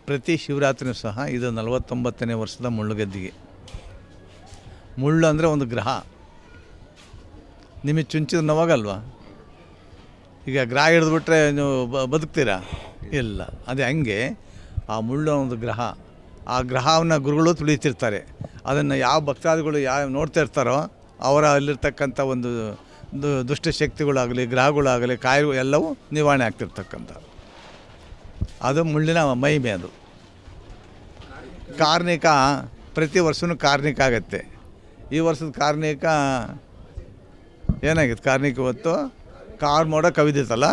ಪ್ರತಿ ಶಿವರಾತ್ರಿಯೂ ಸಹ ಇದು 49ನೇ ವರ್ಷದ ಮುಳ್ಳುಗದ್ದಿಗೆ. ಮುಳ್ಳು ಅಂದರೆ ಒಂದು ಗ್ರಹ. ನಿಮಗೆ ಚುಂಚಿದ ನೋವಾಗಲ್ವಾ? ಈಗ ಗ್ರಹ ಹಿಡಿದ್ಬಿಟ್ರೆ ನೀವು ಬದುಕ್ತೀರಾ? ಇಲ್ಲ. ಅದೇ ಹಂಗೆ ಆ ಮುಳ್ಳು ಒಂದು ಗ್ರಹ. ಆ ಗ್ರಹವನ್ನು ಗುರುಗಳು ತುಳಿತಿರ್ತಾರೆ. ಅದನ್ನು ಯಾವ ಭಕ್ತಾದಿಗಳು ನೋಡ್ತಾ ಇರ್ತಾರೋ ಅವರ ಅಲ್ಲಿರ್ತಕ್ಕಂಥ ಒಂದು ದುಷ್ಟಶಕ್ತಿಗಳಾಗಲಿ, ಗ್ರಹಗಳಾಗಲಿ, ಕಾಯಿಲೆ ಎಲ್ಲವೂ ನಿವಾರಣೆ ಆಗ್ತಿರ್ತಕ್ಕಂಥ ಅದು ಮುಳ್ಳಿನ ಮಹಿಮೆ. ಅದು ಕಾರ್ಣಿಕ ಪ್ರತಿ ವರ್ಷವೂ ಕಾರ್ಣಿಕ ಆಗುತ್ತೆ. ಈ ವರ್ಷದ ಕಾರ್ಣಿಕ ಏನಾಗಿತ್ತು? ಕಾರ್ಣಿಕ ಇವತ್ತು ಮೋಡ ಕವಿದಿತ್ತಲ್ಲ.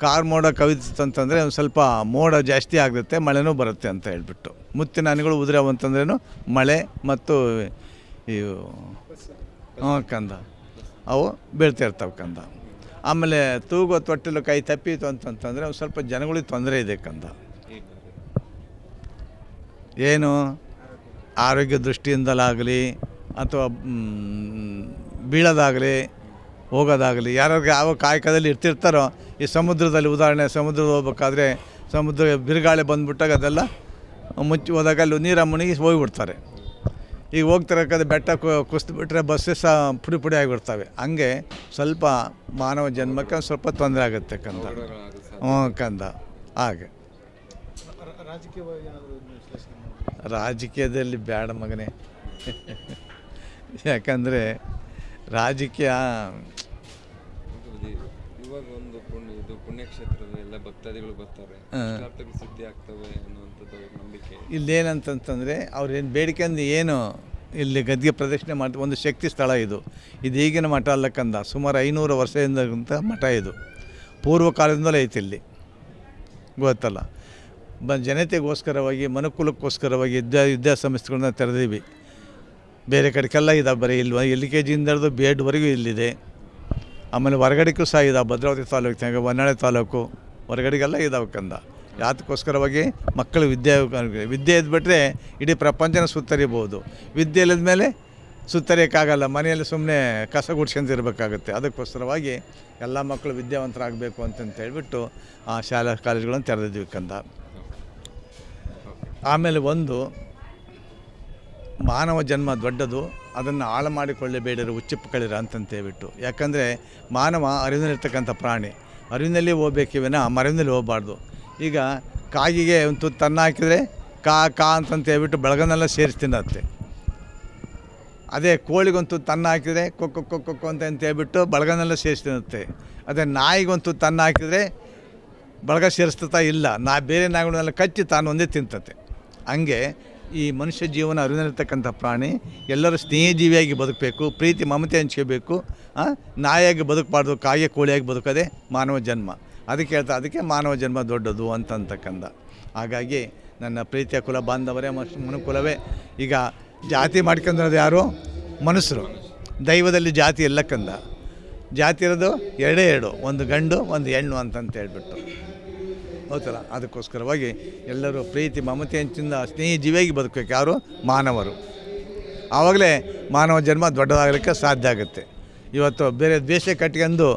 ಕಾರ್ ಮೋಡ ಕವಿದಿತ್ತಂತಂದರೆ ಒಂದು ಸ್ವಲ್ಪ ಮೋಡ ಜಾಸ್ತಿ ಆಗುತ್ತೆ, ಮಳೆನೂ ಬರುತ್ತೆ ಅಂತ ಹೇಳ್ಬಿಟ್ಟು. ಮುತ್ತಿನ ಹನಿಗಳು ಉದುರವಂತಂದ್ರೇನು ಮಳೆ ಮತ್ತು ಇವು ಕಂದ ಅವು ಬೀಳ್ತಾ ಇರ್ತಾವೆ ಕಂದ. ಆಮೇಲೆ ತೂಗೋ ತೊಟ್ಟಿಲು ಕೈ ತಪ್ಪಿತು ಅಂತಂತಂದರೆ ಒಂದು ಸ್ವಲ್ಪ ಜನಗಳಿಗೆ ತೊಂದರೆ ಇದೆ ಕಂದ. ಏನು ಆರೋಗ್ಯ ದೃಷ್ಟಿಯಿಂದಲಾಗಲಿ ಅಥವಾ ಬೀಳೋದಾಗಲಿ ಹೋಗೋದಾಗಲಿ, ಯಾರ್ಯಾರಿಗೆ ಯಾವ ಕಾಯಕದಲ್ಲಿ ಇರ್ತಿರ್ತಾರೋ ಈ ಸಮುದ್ರದಲ್ಲಿ, ಉದಾಹರಣೆ ಸಮುದ್ರದ ಹೋಗ್ಬೇಕಾದ್ರೆ ಸಮುದ್ರ ಬಿರುಗಾಳಿ ಬಂದುಬಿಟ್ಟಾಗ ಅದೆಲ್ಲ ಮುಚ್ಚಿ ಹೋದಾಗ ಅಲ್ಲಿ ನೀರ ಮುಳುಗಿ ಹೋಗಿಬಿಡ್ತಾರೆ. ಈಗ ಹೋಗ್ತಿರಬೇಕಾದ್ರೆ ಬೆಟ್ಟ ಕುಸಿದ್ಬಿಟ್ರೆ ಬಸ್ಸೇ ಸಹ ಪುಡಿ ಪುಡಿ ಆಗಿಬಿಡ್ತವೆ. ಹಂಗೆ ಸ್ವಲ್ಪ ಮಾನವ ಜನ್ಮಕ್ಕೆ ಸ್ವಲ್ಪ ತೊಂದರೆ ಆಗುತ್ತೆ ಕಂದ. ಕಂದ ಹಾಗೆ. ರಾಜಕೀಯದಲ್ಲಿ ಬೇಡ ಮಗನೇ. ಯಾಕಂದರೆ ರಾಜಕೀಯ ಇವಾಗ ಒಂದು ಪುಣ್ಯಕ್ಷೇತ್ರದಲ್ಲೆಲ್ಲ ಭಕ್ತಾದಿಗಳು ಬರ್ತಾರೆ, ಸಿದ್ಧಿ ಆಗ್ತವೆ ಅನ್ನುವಂಥದ್ದು ನಂಬಿಕೆ. ಇಲ್ಲೇನಂತಂತಂದರೆ ಅವ್ರೇನು ಬೇಡಿಕೆ ಅಂದು ಏನು ಇಲ್ಲಿ ಗದ್ಗೆ ಪ್ರದಕ್ಷಿಣೆ ಮಾಡ್ತಾರೆ. ಒಂದು ಶಕ್ತಿ ಸ್ಥಳ ಇದು. ಇದು ಈಗಿನ ಮಠ ಅಲ್ಲಕ್ಕಂದ, ಸುಮಾರು 500 ವರ್ಷದಿಂದ ಮಠ ಇದು. ಪೂರ್ವ ಕಾಲದಿಂದಲೇ ಐತಿ ಇಲ್ಲಿ, ಗೊತ್ತಲ್ಲ. ಜನತೆಗೋಸ್ಕರವಾಗಿ, ಮನುಕುಲಕ್ಕೋಸ್ಕರವಾಗಿ ವಿದ್ಯಾಸಂಸ್ಥೆಗಳನ್ನ ತೆರೆದೀವಿ. ಬೇರೆ ಕಡೆಗೆಲ್ಲ ಇದಾವೆ, ಬರೀ ಇಲ್ಲಿ LKG ಇಂದ ಹಿಡಿದು B.Ed ಇಲ್ಲಿದೆ. ಆಮೇಲೆ ಹೊರಗಡೆಗೂ ಸಹ ಇದಾವೆ, ಭದ್ರಾವತಿ ತಾಲೂಕಿನಾಗ, ಹೊನ್ನಾಳಿ ತಾಲೂಕು ಹೊರಗಡೆಗೆಲ್ಲ ಇದಾವೆ ಕಂದ. ಯಾತಕ್ಕೋಸ್ಕರವಾಗಿ ಮಕ್ಕಳು ವಿದ್ಯೆ ಇದ್ಬಿಟ್ರೆ ಇಡೀ ಪ್ರಪಂಚನ ಸುತ್ತರಿಬೋದು. ವಿದ್ಯೆ ಇಲ್ಲದ ಮೇಲೆ ಸುತ್ತರಿಯೋಕ್ಕಾಗಲ್ಲ. ಮನೆಯಲ್ಲಿ ಸುಮ್ಮನೆ ಕಸ ಗುಡ್ಸ್ಕೊಂತ ಇರಬೇಕಾಗುತ್ತೆ. ಅದಕ್ಕೋಸ್ಕರವಾಗಿ ಎಲ್ಲ ಮಕ್ಕಳು ವಿದ್ಯಾವಂತರಾಗಬೇಕು ಅಂತಂತ ಹೇಳ್ಬಿಟ್ಟು ಆ ಶಾಲಾ ಕಾಲೇಜುಗಳನ್ನು ತೆರೆದಿದ್ವಿ ಕಂದ. ಆಮೇಲೆ ಒಂದು ಮಾನವ ಜನ್ಮ ದೊಡ್ಡದು, ಅದನ್ನು ಹಾಳು ಮಾಡಿಕೊಳ್ಳಬೇಡಿರು ಹುಚ್ಚಿಪ್ಪುಗಳಿರ ಅಂತಂತೇಳ್ಬಿಟ್ಟು. ಯಾಕಂದರೆ ಮಾನವ ಅರಿವಿನಲ್ಲಿರ್ತಕ್ಕಂಥ ಪ್ರಾಣಿ, ಅರಿವಿನಲ್ಲಿ ಹೋಗ್ಬೇಕಿವೇನ ಮರವಿನಲ್ಲಿ ಹೋಗಬಾರ್ದು. ಈಗ ಕಾಗಿಗೆ ಒಂದು ತುತ್ತು ಅನ್ನ ಹಾಕಿದರೆ ಕಾ ಅಂತಂತೇಳ್ಬಿಟ್ಟು ಬೆಳಗನೆಲ್ಲ ಸೇರಿಸಿ ತಿನ್ನತ್ತೆ. ಅದೇ ಕೋಳಿಗೊಂದು ತುತ್ತು ಅನ್ನ ಹಾಕಿದರೆ ಕೊಕ್ಕು ಅಂತಂತೇಳ್ಬಿಟ್ಟು ಬೆಳಗನೆಲ್ಲ ಸೇರಿಸಿ ತಿನ್ನುತ್ತೆ. ಅದೇ ನಾಯಿಗೊಂದು ತುತ್ತು ಅನ್ನ ಹಾಕಿದರೆ ಬಳಗ ಸೇರಿಸ್ತಾ ಇಲ್ಲ, ಬೇರೆ ನಾಯಿಗಳನ್ನೆಲ್ಲ ಕಚ್ಚಿ ತಾನು ಒಂದೇ ತಿಂತತೆ. ಹಂಗೆ ಈ ಮನುಷ್ಯ ಜೀವನ ಅರಿವಿನಲ್ಲಿರ್ತಕ್ಕಂಥ ಪ್ರಾಣಿ. ಎಲ್ಲರೂ ಸ್ನೇಹಜೀವಿಯಾಗಿ ಬದುಕಬೇಕು, ಪ್ರೀತಿ ಮಮತೆ ಹಂಚ್ಕೋಬೇಕು. ನಾಯಿಯಾಗಿ ಬದುಕಬಾರ್ದು, ಕಾಗೆ ಕೋಳಿಯಾಗಿ ಬದುಕೋದೇ ಮಾನವ ಜನ್ಮ. ಅದಕ್ಕೆ ಅದಕ್ಕೆ ಮಾನವ ಜನ್ಮ ದೊಡ್ಡದು ಅಂತಕ್ಕಂಥ. ಹಾಗಾಗಿ ನನ್ನ ಪ್ರೀತಿಯ ಕುಲ ಬಾಂಧವರೇ, ಮನುಕುಲವೇ, ಈಗ ಜಾತಿ ಮಾಡ್ಕೊಂಡ್ರದು ಯಾರು? ಮನುಷ್ಯರು. ದೈವದಲ್ಲಿ ಜಾತಿ ಎಲ್ಲ ಕಂದ. ಜಾತಿ ಇರೋದು ಎರಡು, ಒಂದು ಗಂಡು ಒಂದು ಹೆಣ್ಣು ಅಂತಂತೇಳ್ಬಿಟ್ಟು, ಹೌದಲ್ಲ. ಅದಕ್ಕೋಸ್ಕರವಾಗಿ ಎಲ್ಲರೂ ಪ್ರೀತಿ ಮಮತೆ ಹಂಚಿಂದ ಸ್ನೇಹಿ ಜೀವಿಯಾಗಿ ಬದುಕಬೇಕು. ಯಾರು? ಮಾನವರು. ಆವಾಗಲೇ ಮಾನವ ಜನ್ಮ ದೊಡ್ಡದಾಗಲಿಕ್ಕೆ ಸಾಧ್ಯ ಆಗುತ್ತೆ. ಇವತ್ತು ಬೇರೆ ದ್ವೇಷ ಕಟ್ಕೊಂಡು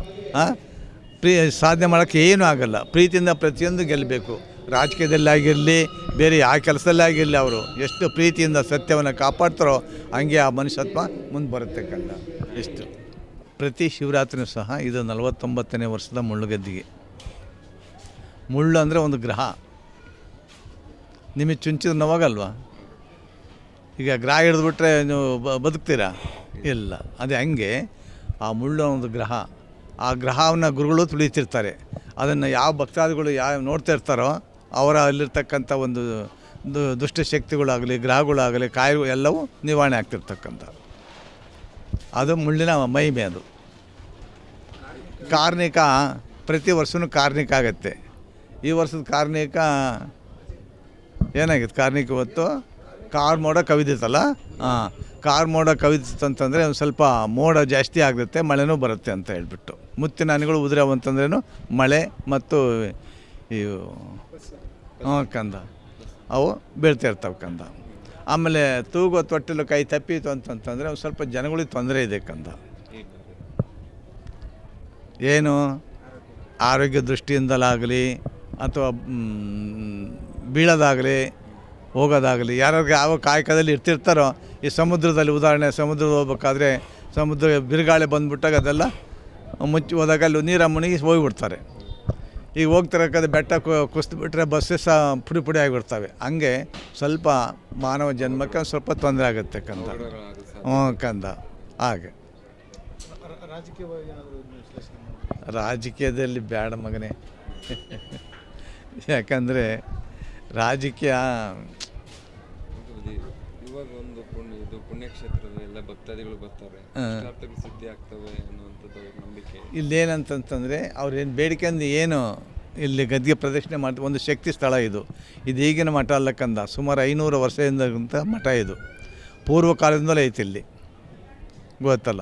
ಸಾಧನೆ ಮಾಡೋಕ್ಕೆ ಏನೂ ಆಗೋಲ್ಲ. ಪ್ರೀತಿಯಿಂದ ಪ್ರತಿಯೊಂದು ಗೆಲ್ಲಬೇಕು. ರಾಜಕೀಯದಲ್ಲಾಗಿರಲಿ, ಬೇರೆ ಯಾವ ಕೆಲಸದಲ್ಲಾಗಿರಲಿ, ಅವರು ಎಷ್ಟು ಪ್ರೀತಿಯಿಂದ ಸತ್ಯವನ್ನು ಕಾಪಾಡ್ತಾರೋ ಹಂಗೆ ಆ ಮನುಷ್ಯತ್ವ ಮುಂದೆ ಬರುತ್ತೆ ಕಂಡ. ಇಷ್ಟು. ಪ್ರತಿ ಶಿವರಾತ್ರಿಯೂ ಸಹ ಇದು 49ನೇ ವರ್ಷದ ಮುಳ್ಳುಗದ್ದಿಗೆ. ಮುಳ್ಳು ಅಂದರೆ ಒಂದು ಗ್ರಹ. ನಿಮಗೆ ಚುಂಚಿದ ನೋವಾಗಲ್ವಾ? ಈಗ ಗ್ರಹ ಹಿಡಿದ್ಬಿಟ್ರೆ ನೀವು ಬದುಕ್ತೀರಾ? ಇಲ್ಲ. ಅದೇ ಹಂಗೆ ಆ ಮುಳ್ಳು ಒಂದು ಗ್ರಹ. ಆ ಗ್ರಹವನ್ನು ಗುರುಗಳು ತುಳಿತಿರ್ತಾರೆ. ಅದನ್ನು ಯಾವ ಭಕ್ತಾದಿಗಳು ನೋಡ್ತಾ ಇರ್ತಾರೋ ಅವರ ಅಲ್ಲಿರ್ತಕ್ಕಂಥ ಒಂದು ದುಷ್ಟಶಕ್ತಿಗಳಾಗಲಿ, ಗ್ರಹಗಳಾಗಲಿ, ಕಾಯಿಲೆ ಎಲ್ಲವೂ ನಿವಾರಣೆ ಆಗ್ತಿರ್ತಕ್ಕಂಥ ಅದು ಮುಳ್ಳಿನ ಮಹಿಮೆ. ಅದು ಕಾರ್ಣಿಕ ಪ್ರತಿ ವರ್ಷವೂ ಕಾರ್ಣಿಕ ಆಗುತ್ತೆ. ಈ ವರ್ಷದ ಕಾರ್ಣಿಕ ಏನಾಗಿತ್ತು? ಕಾರ್ಣಿಕ ಇವತ್ತು ಮೋಡ ಕವಿದಿತ್ತಲ್ಲ. ಕಾರ್ ಮೋಡ ಕವಿದಿತ್ತಂತಂದರೆ ಒಂದು ಸ್ವಲ್ಪ ಮೋಡ ಜಾಸ್ತಿ ಆಗುತ್ತೆ, ಮಳೆನೂ ಬರುತ್ತೆ ಅಂತ ಹೇಳ್ಬಿಟ್ಟು. ಮುತ್ತಿನ ಹನಿಗಳು ಉದುರವಂತಂದ್ರೇನು ಮಳೆ ಮತ್ತು ಇವು ಕಂದ ಅವು ಬೀಳ್ತಾ ಇರ್ತಾವೆ ಕಂದ. ಆಮೇಲೆ ತೂಗೋ ತೊಟ್ಟಿಲು ಕೈ ತಪ್ಪಿತು ಅಂತಂತಂದರೆ ಒಂದು ಸ್ವಲ್ಪ ಜನಗಳಿಗೆ ತೊಂದರೆ ಇದೆ ಕಂದ. ಏನು ಆರೋಗ್ಯ ದೃಷ್ಟಿಯಿಂದಲಾಗಲಿ ಅಥವಾ ಬೀಳೋದಾಗಲಿ ಹೋಗೋದಾಗಲಿ ಯಾರ್ಯಾರಿಗೆ ಯಾವ ಕಾಯಕದಲ್ಲಿ ಇರ್ತಿರ್ತಾರೋ ಈ ಸಮುದ್ರದಲ್ಲಿ ಉದಾಹರಣೆ ಸಮುದ್ರದ ಹೋಗ್ಬೇಕಾದ್ರೆ ಸಮುದ್ರ ಬಿರುಗಾಳಿ ಬಂದುಬಿಟ್ಟಾಗ ಅದೆಲ್ಲ ಮುಚ್ಚಿ ಹೋದಾಗ ಅಲ್ಲಿ ನೀರ ಮುಳುಗಿ ಹೋಗಿಬಿಡ್ತಾರೆ. ಈಗ ಹೋಗ್ತಿರಬೇಕಾದ್ರೆ ಬೆಟ್ಟ ಕುಸಿದ್ಬಿಟ್ರೆ ಬಸ್ಸೇ ಸಹ ಪುಡಿ ಪುಡಿ ಆಗಿಬಿಡ್ತವೆ. ಹಂಗೆ ಸ್ವಲ್ಪ ಮಾನವ ಜನ್ಮಕ್ಕೆ ಒಂದು ಸ್ವಲ್ಪ ತೊಂದರೆ ಆಗುತ್ತೆ ಕಂದ. ಕಂದ ಹಾಗೆ ರಾಜಕೀಯದಲ್ಲಿ ಬೇಡ ಮಗನೇ. ಯಾಕಂದರೆ ರಾಜಕೀಯ ಇವಾಗ ಒಂದು ಪುಣ್ಯಕ್ಷೇತ್ರದ ಎಲ್ಲ ಭಕ್ತಾದಿಗಳು ಬರ್ತಾರೆ, ಇಷ್ಟಾರ್ಥಗಳು ಸಿದ್ಧಿ ಆಗ್ತವೆ ಅನ್ನುವಂಥದ್ದು ಅವ್ರ ನಂಬಿಕೆ. ಇಲ್ಲೇನಂತಂತಂದರೆ ಅವ್ರೇನು ಬೇಡಿಕೆ ಅಂದು ಏನು ಇಲ್ಲಿ ಗದ್ಗೆ ಪ್ರದಕ್ಷಿಣೆ ಮಾಡ್ತಾರೆ. ಒಂದು ಶಕ್ತಿ ಸ್ಥಳ ಇದು. ಇದು ಈಗಿನ ಮಠ ಅಲ್ಲಕ್ಕಂದ, ಸುಮಾರು 500 ವರ್ಷದಿಂದ ಮಠ ಇದು. ಪೂರ್ವ ಕಾಲದಿಂದಲೇ ಐತಿ ಇಲ್ಲಿ, ಗೊತ್ತಲ್ಲ.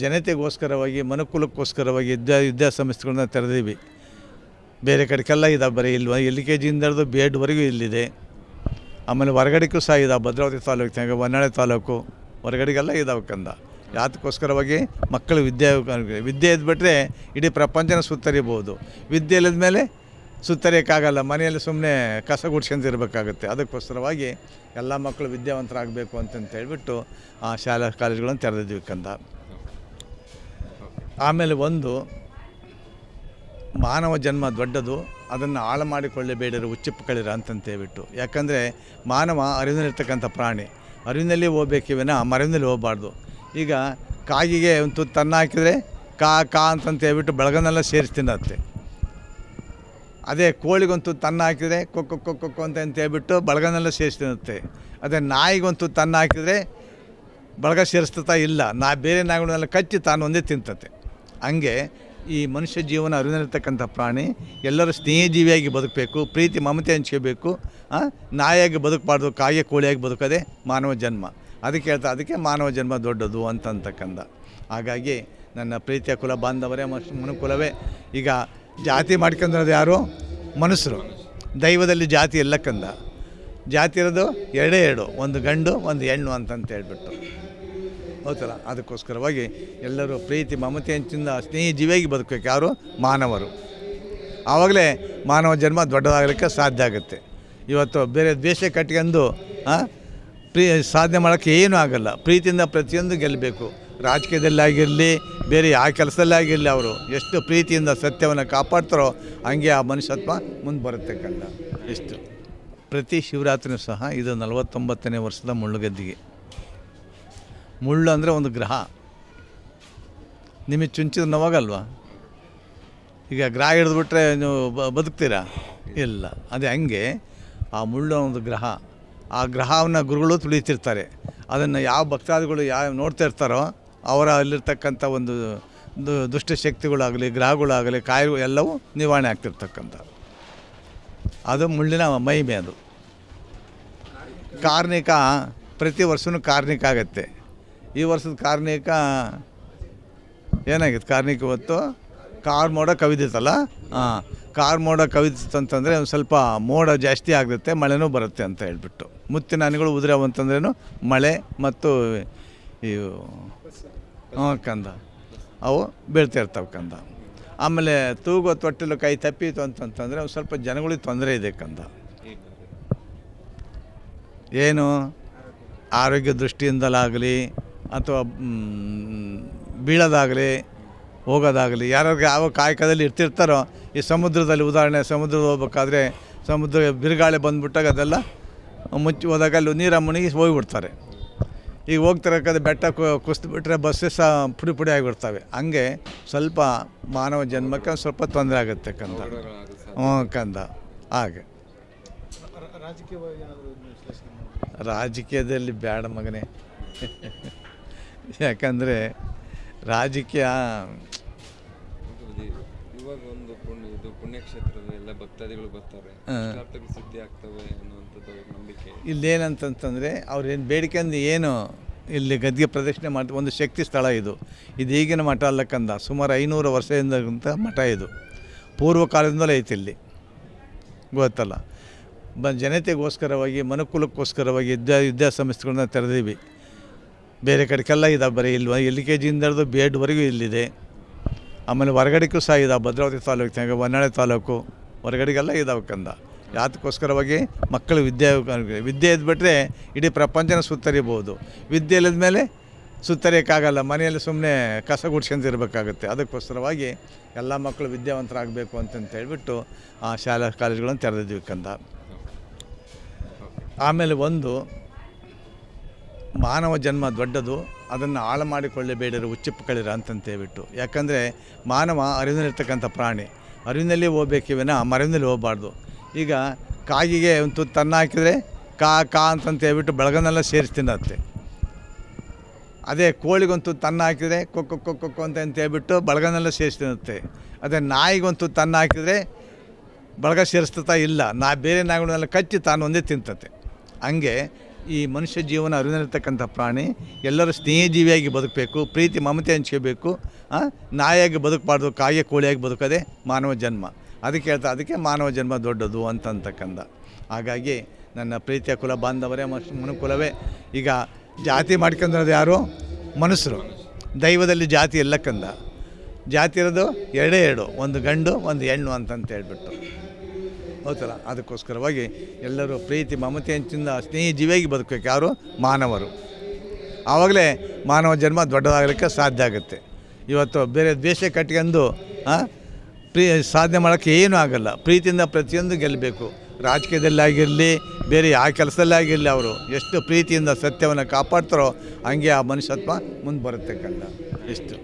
ಜನತೆಗೋಸ್ಕರವಾಗಿ ಮನುಕುಲಕ್ಕೋಸ್ಕರವಾಗಿ ವಿದ್ಯಾಸಂಸ್ಥೆಗಳನ್ನ ತೆರೆದೀವಿ. ಬೇರೆ ಕಡೆಗೆಲ್ಲ ಇದಾವೆ, ಬರೀ ಇಲ್ಲಿ LKG ಇಂದ ಹಿಡಿದು B.Ed ಇಲ್ಲಿದೆ. ಆಮೇಲೆ ಹೊರಗಡೆಗೂ ಸಹ ಇದಾವೆ, ಭದ್ರಾವತಿ ತಾಲೂಕಿನಾಗ, ಹೊನ್ನಾಳಿ ತಾಲೂಕು ಹೊರಗಡೆಗೆಲ್ಲ ಇದಾವೆ ಕಂದ. ಯಾತಕ್ಕೋಸ್ಕರವಾಗಿ ಮಕ್ಕಳು ವಿದ್ಯೆ ಇದ್ಬಿಟ್ರೆ ಇಡೀ ಪ್ರಪಂಚನ ಸುತ್ತರಿಬೋದು. ವಿದ್ಯೆ ಇಲ್ಲದ ಮೇಲೆ ಸುತ್ತರಿಯೋಕ್ಕಾಗಲ್ಲ, ಮನೆಯಲ್ಲಿ ಸುಮ್ಮನೆ ಕಸ ಗುಡ್ಸ್ಕೊಂತ ಇರಬೇಕಾಗುತ್ತೆ. ಅದಕ್ಕೋಸ್ಕರವಾಗಿ ಎಲ್ಲ ಮಕ್ಕಳು ವಿದ್ಯಾವಂತರಾಗಬೇಕು ಅಂತಂತ ಹೇಳ್ಬಿಟ್ಟು ಆ ಶಾಲಾ ಕಾಲೇಜುಗಳನ್ನು ತೆರೆದಿದ್ವಿ ಕಂದ. ಆಮೇಲೆ ಒಂದು ಮಾನವ ಜನ್ಮ ದೊಡ್ಡದು, ಅದನ್ನು ಹಾಳು ಮಾಡಿಕೊಳ್ಳಬೇಡಿರು ಹುಚ್ಚುಪ್ಪುಗಳಿರ ಅಂತಂತ ಹೇಳ್ಬಿಟ್ಟು. ಯಾಕಂದರೆ ಮಾನವ ಅರಿವಿನಲ್ಲಿರ್ತಕ್ಕಂಥ ಪ್ರಾಣಿ, ಅರಿವಿನಲ್ಲಿ ಹೋಗ್ಬೇಕಿವಿನ ಮರವಿನಲ್ಲಿ ಹೋಗಬಾರ್ದು. ಈಗ ಕಾಗಿಗೆ ಒಂದು ತುತ್ತು ಅನ್ನ ಹಾಕಿದರೆ ಕಾ ಅಂತಂತ ಹೇಳ್ಬಿಟ್ಟು ಬೆಳಗನೆಲ್ಲ ಸೇರಿಸಿ ತಿನ್ನತ್ತೆ. ಅದೇ ಕೋಳಿಗೊಂದು ತುತ್ತು ಅನ್ನ ಹಾಕಿದರೆ ಕೊಕ್ಕು ಅಂತ ಹೇಳ್ಬಿಟ್ಟು ಬಳಗನೆಲ್ಲ ಸೇರಿಸಿ ತಿನ್ನುತ್ತೆ. ಅದೇ ನಾಯಿಗೊಂದು ತುತ್ತು ಅನ್ನ ಹಾಕಿದರೆ ಬಳಗ ಸೇರಿಸ್ತಾ ಇಲ್ಲ, ಬೇರೆ ನಾಯಿಗಳನ್ನೆಲ್ಲ ಕಚ್ಚಿ ತಾನು ಒಂದೇ ತಿಂತತೆ. ಹಂಗೆ ಈ ಮನುಷ್ಯ ಜೀವನ ಅರಿವಿನಲ್ಲಿರ್ತಕ್ಕಂಥ ಪ್ರಾಣಿ ಎಲ್ಲರೂ ಸ್ನೇಹಜೀವಿಯಾಗಿ ಬದುಕಬೇಕು, ಪ್ರೀತಿ ಮಮತೆ ಹಂಚ್ಕೋಬೇಕು. ನಾಯಿಯಾಗಿ ಬದುಕಬಾರ್ದು, ಕಾಗೆ ಕೋಳಿಯಾಗಿ ಬದುಕೋದೇ ಮಾನವ ಜನ್ಮ. ಅದಕ್ಕೆ ಅದಕ್ಕೆ ಮಾನವ ಜನ್ಮ ದೊಡ್ಡದು ಅಂತಕ್ಕಂಥ. ಹಾಗಾಗಿ ನನ್ನ ಪ್ರೀತಿಯ ಕುಲ ಬಾಂಧವರೇ, ಮನುಕುಲವೇ. ಈಗ ಜಾತಿ ಮಾಡ್ಕೊಂಡ್ರದು ಯಾರು? ಮನುಷ್ಯರು. ದೈವದಲ್ಲಿ ಜಾತಿ ಎಲ್ಲ ಕಂದ. ಜಾತಿ ಇರೋದು ಎರಡು, ಒಂದು ಗಂಡು ಒಂದು ಹೆಣ್ಣು ಅಂತಂತ ಹೇಳ್ಬಿಟ್ಟು, ಹೌದಲ್ಲ. ಅದಕ್ಕೋಸ್ಕರವಾಗಿ ಎಲ್ಲರೂ ಪ್ರೀತಿ ಮಮತೆ ಹಂಚಿಂದ ಸ್ನೇಹಿ ಜೀವಿಯಾಗಿ ಬದುಕಬೇಕು ಯಾರು? ಮಾನವರು. ಆವಾಗಲೇ ಮಾನವ ಜನ್ಮ ದೊಡ್ಡದಾಗಲಿಕ್ಕೆ ಸಾಧ್ಯ ಆಗುತ್ತೆ. ಇವತ್ತು ಬೇರೆ ದ್ವೇಷ ಕಟ್ಕೊಂಡು ಸಾಧನೆ ಮಾಡೋಕ್ಕೆ ಏನೂ ಆಗಲ್ಲ. ಪ್ರೀತಿಯಿಂದ ಪ್ರತಿಯೊಂದು ಗೆಲ್ಲಬೇಕು. ರಾಜಕೀಯದಲ್ಲಾಗಿರಲಿ, ಬೇರೆ ಯಾವ ಕೆಲಸದಲ್ಲಾಗಿರಲಿ, ಅವರು ಎಷ್ಟು ಪ್ರೀತಿಯಿಂದ ಸತ್ಯವನ್ನು ಕಾಪಾಡ್ತಾರೋ ಹಂಗೆ ಆ ಮನುಷ್ಯತ್ವ ಮುಂದೆ ಬರುತ್ತೆ ಕಂಡ. ಇಷ್ಟು. ಪ್ರತಿ ಶಿವರಾತ್ರಿಯೂ ಸಹ ಇದು 49ನೇ ವರ್ಷದ ಮುಳ್ಳುಗದ್ದಿಗೆ. ಮುಳ್ಳು ಅಂದರೆ ಒಂದು ಗ್ರಹ. ನಿಮಗೆ ಚುಂಚಿದ ನೋವಾಗಲ್ವಾ? ಈಗ ಗ್ರಹ ಹಿಡಿದ್ಬಿಟ್ರೆ ನೀವು ಬದುಕ್ತೀರಾ? ಇಲ್ಲ. ಅದೇ ಹಂಗೆ ಆ ಮುಳ್ಳು ಒಂದು ಗ್ರಹ. ಆ ಗ್ರಹವನ್ನು ಗುರುಗಳು ತುಳಿತಿರ್ತಾರೆ. ಅದನ್ನು ಯಾವ ಭಕ್ತಾದಿಗಳು ನೋಡ್ತಾ ಇರ್ತಾರೋ ಅವರ ಅಲ್ಲಿರ್ತಕ್ಕಂಥ ಒಂದು ದುಷ್ಟಶಕ್ತಿಗಳಾಗಲಿ, ಗ್ರಹಗಳಾಗಲಿ, ಕಾಯಿಲೆ ಎಲ್ಲವೂ ನಿವಾರಣೆ ಆಗ್ತಿರ್ತಕ್ಕಂಥ ಅದು ಮುಳ್ಳಿನ ಮಹಿಮೆ. ಅದು ಕಾರ್ಣಿಕ ಪ್ರತಿ ವರ್ಷವೂ ಕಾರ್ಣಿಕ ಆಗುತ್ತೆ. ಈ ವರ್ಷದ ಕಾರ್ಣಿಕ ಏನಾಗಿತ್ತು? ಕಾರ್ಣಿಕ ಇವತ್ತು ಮೋಡ ಕವಿದಿತ್ತಲ್ಲ. ಕಾರ್ ಮೋಡ ಕವಿದಿತ್ತಂತಂದರೆ ಒಂದು ಸ್ವಲ್ಪ ಮೋಡ ಜಾಸ್ತಿ ಆಗುತ್ತೆ, ಮಳೆನೂ ಬರುತ್ತೆ ಅಂತ ಹೇಳ್ಬಿಟ್ಟು. ಮುತ್ತಿನ ಹನಿಗಳು ಉದುರವಂತಂದ್ರೇನು ಮಳೆ ಮತ್ತು ಇವು ಕಂದ ಅವು ಬೀಳ್ತಾ ಇರ್ತಾವೆ ಕಂದ. ಆಮೇಲೆ ತೂಗೋ ತೊಟ್ಟಿಲು ಕೈ ತಪ್ಪಿತು ಅಂತಂತಂದರೆ ಒಂದು ಸ್ವಲ್ಪ ಜನಗಳಿಗೆ ತೊಂದರೆ ಇದೆ ಕಂದ. ಏನು ಆರೋಗ್ಯ ದೃಷ್ಟಿಯಿಂದಲಾಗಲಿ ಅಥವಾ ಬೀಳೋದಾಗಲಿ ಹೋಗೋದಾಗಲಿ ಯಾರ್ಯಾರಿಗೆ ಯಾವ ಕಾಯಕದಲ್ಲಿ ಇರ್ತಿರ್ತಾರೋ ಈ ಸಮುದ್ರದಲ್ಲಿ ಉದಾಹರಣೆ ಸಮುದ್ರದ ಹೋಗ್ಬೇಕಾದ್ರೆ ಸಮುದ್ರ ಬಿರುಗಾಳಿ ಬಂದುಬಿಟ್ಟಾಗ ಅದೆಲ್ಲ ಮುಚ್ಚಿ ಹೋದಾಗ ಅಲ್ಲಿ ನೀರ ಮುಳುಗಿ ಹೋಗಿಬಿಡ್ತಾರೆ. ಈಗ ಹೋಗ್ತಿರಬೇಕಾದ್ರೆ ಬೆಟ್ಟ ಕುಸಿದ್ಬಿಟ್ರೆ ಬಸ್ಸೇ ಸಹ ಪುಡಿ ಪುಡಿ ಆಗಿಬಿಡ್ತವೆ. ಹಂಗೆ ಸ್ವಲ್ಪ ಮಾನವ ಜನ್ಮಕ್ಕೆ ಒಂದು ಸ್ವಲ್ಪ ತೊಂದರೆ ಆಗುತ್ತೆ ಕಂದ. ಕಂದ ಹಾಗೆ ರಾಜಕೀಯದಲ್ಲಿ ಬೇಡ ಮಗನೇ. ಯಾಕಂದರೆ ರಾಜಕೀಯ ಇವಾಗ ಒಂದು ಪುಣ್ಯಕ್ಷೇತ್ರದ ಎಲ್ಲ ಭಕ್ತಾದಿಗಳು ಬರ್ತಾರೆ, ಇಷ್ಟಾರ್ಥಗಳು ಸಿದ್ಧಿ ಆಗ್ತವೆ ಅನ್ನುವಂಥದ್ದು ಅವ್ರ ನಂಬಿಕೆ. ಇಲ್ಲೇನಂತಂತಂದರೆ ಅವ್ರೇನು ಬೇಡಿಕೆ ಅಂದು ಏನು ಇಲ್ಲಿ ಗದ್ಗೆ ಪ್ರದಕ್ಷಿಣೆ ಮಾಡ್ತಾರೆ. ಒಂದು ಶಕ್ತಿ ಸ್ಥಳ ಇದು. ಇದು ಈಗಿನ ಮಠ ಅಲ್ಲಕ್ಕಂದ, ಸುಮಾರು 500 ವರ್ಷದಿಂದ ಮಠ ಇದು. ಪೂರ್ವ ಕಾಲದಿಂದಲೇ ಐತಿ ಇಲ್ಲಿ, ಗೊತ್ತಲ್ಲ. ಜನತೆಗೋಸ್ಕರವಾಗಿ ಮನುಕುಲಕ್ಕೋಸ್ಕರವಾಗಿ ವಿದ್ಯಾಸಂಸ್ಥೆಗಳನ್ನ ತೆರೆದೀವಿ. ಬೇರೆ ಕಡೆಗೆಲ್ಲ ಇದಾವೆ, ಬರೀ ಇಲ್ಲಿ LKG ಇಂದ ಹಿಡಿದು B.Ed ಇಲ್ಲಿದೆ. ಆಮೇಲೆ ಹೊರಗಡೆಗೂ ಸಹ ಇದಾವೆ, ಭದ್ರಾವತಿ ತಾಲೂಕಿನಾಗ, ಹೊನ್ನಾಳಿ ತಾಲೂಕು ಹೊರಗಡೆಗೆಲ್ಲ ಇದಾವೆ ಕಂದ. ಅದಕ್ಕೋಸ್ಕರವಾಗಿ ಮಕ್ಕಳು ವಿದ್ಯೆ ಇದ್ಬಿಟ್ರೆ ಇಡೀ ಪ್ರಪಂಚನ ಸುತ್ತರಿಬೋದು. ವಿದ್ಯೆ ಇಲ್ಲದ ಮೇಲೆ ಸುತ್ತರಿಯೋಕ್ಕಾಗಲ್ಲ, ಮನೆಯಲ್ಲಿ ಸುಮ್ಮನೆ ಕಸ ಗುಡ್ಸ್ಕೊಂತಿರ್ಬೇಕಾಗುತ್ತೆ. ಅದಕ್ಕೋಸ್ಕರವಾಗಿ ಎಲ್ಲ ಮಕ್ಕಳು ವಿದ್ಯಾವಂತರಾಗಬೇಕು ಅಂತಂತ ಹೇಳ್ಬಿಟ್ಟು ಆ ಶಾಲಾ ಕಾಲೇಜುಗಳನ್ನು ತೆರೆದಿದ್ವಿ ಕಂದ. ಆಮೇಲೆ ಒಂದು ಮಾನವ ಜನ್ಮ ದೊಡ್ಡದು, ಅದನ್ನು ಹಾಳು ಮಾಡಿಕೊಳ್ಳಬೇಡಿರು ಹುಚ್ಚುಪ್ಪುಗಳಿರ ಅಂತಂತ ಹೇಳ್ಬಿಟ್ಟು. ಯಾಕಂದರೆ ಮಾನವ ಅರಿವಿನಲ್ಲಿರ್ತಕ್ಕಂಥ ಪ್ರಾಣಿ, ಅರಿವಿನಲ್ಲಿ ಹೋಗ್ಬೇಕೇ ವಿನ ಮರವಿನಲ್ಲಿ ಹೋಗಬಾರ್ದು. ಈಗ ಕಾಗಿಗೆ ಒಂದು ತುತ್ತು ಅನ್ನ ಹಾಕಿದರೆ ಕಾ ಅಂತಂತ ಹೇಳ್ಬಿಟ್ಟು ಬೆಳಗನ್ನೆಲ್ಲ ಸೇರಿಸಿ ತಿನ್ನತ್ತೆ. ಅದೇ ಕೋಳಿಗೊಂದು ತುತ್ತು ಅನ್ನ ಹಾಕಿದರೆ ಕೊಕ್ಕು ಅಂತ ಹೇಳ್ಬಿಟ್ಟು ಬಳಗನೆಲ್ಲ ಸೇರಿಸಿ ತಿನ್ನುತ್ತೆ. ಅದೇ ನಾಯಿಗೊಂದು ತುತ್ತು ಅನ್ನ ಹಾಕಿದರೆ ಬಳಗ ಸೇರಿಸ್ತಾ ಇಲ್ಲ, ಬೇರೆ ನಾಯಿಗಳನ್ನೆಲ್ಲ ಕಚ್ಚಿ ತಾನು ಒಂದೇ ತಿಂತತೆ. ಹಂಗೆ ಈ ಮನುಷ್ಯ ಜೀವನ ಅರಿವಿನಲ್ಲಿರ್ತಕ್ಕಂಥ ಪ್ರಾಣಿ, ಎಲ್ಲರೂ ಸ್ನೇಹಜೀವಿಯಾಗಿ ಬದುಕಬೇಕು, ಪ್ರೀತಿ ಮಮತೆ ಹಂಚ್ಕೋಬೇಕು. ನಾಯಿಯಾಗಿ ಬದುಕಬಾರ್ದು, ಕಾಗೆ ಕೋಳಿಯಾಗಿ ಬದುಕೋದೇ ಮಾನವ ಜನ್ಮ. ಅದಕ್ಕೆ ಅದಕ್ಕೆ ಮಾನವ ಜನ್ಮ ದೊಡ್ಡದು ಅಂತಕ್ಕಂಥ. ಹಾಗಾಗಿ ನನ್ನ ಪ್ರೀತಿಯ ಕುಲ ಬಾಂಧವರೇ, ಮನುಕುಲವೇ, ಈಗ ಜಾತಿ ಮಾಡ್ಕೊಂಡ್ರದು ಯಾರು? ಮನುಷ್ಯರು. ದೈವದಲ್ಲಿ ಜಾತಿ ಎಲ್ಲ ಕಂದ. ಜಾತಿ ಇರೋದು ಎರಡು, ಒಂದು ಗಂಡು ಒಂದು ಹೆಣ್ಣು ಅಂತಂತ ಹೇಳ್ಬಿಟ್ಟು, ಹೌದಲ್ಲ. ಅದಕ್ಕೋಸ್ಕರವಾಗಿ ಎಲ್ಲರೂ ಪ್ರೀತಿ ಮಮತೆ ಹಂಚಿಂದ ಸ್ನೇಹಿ ಜೀವಿಯಾಗಿ ಬದುಕಬೇಕು ಯಾರು? ಮಾನವರು. ಆವಾಗಲೇ ಮಾನವ ಜನ್ಮ ದೊಡ್ಡದಾಗಲಿಕ್ಕೆ ಸಾಧ್ಯ ಆಗುತ್ತೆ. ಇವತ್ತು ಬೇರೆ ದ್ವೇಷ ಕಟ್ಕೊಂಡು ಸಾಧನೆ ಮಾಡೋಕ್ಕೆ ಏನೂ ಆಗಲ್ಲ. ಪ್ರೀತಿಯಿಂದ ಪ್ರತಿಯೊಂದು ಗೆಲ್ಲಬೇಕು. ರಾಜಕೀಯದಲ್ಲಾಗಿರಲಿ, ಬೇರೆ ಯಾವ ಕೆಲಸದಲ್ಲಾಗಿರಲಿ, ಅವರು ಎಷ್ಟು ಪ್ರೀತಿಯಿಂದ ಸತ್ಯವನ್ನು ಕಾಪಾಡ್ತಾರೋ ಹಂಗೆ ಆ ಮನುಷ್ಯತ್ವ ಮುಂದೆ ಬರುತ್ತೆ ಕಂಡ. ಇಷ್ಟು.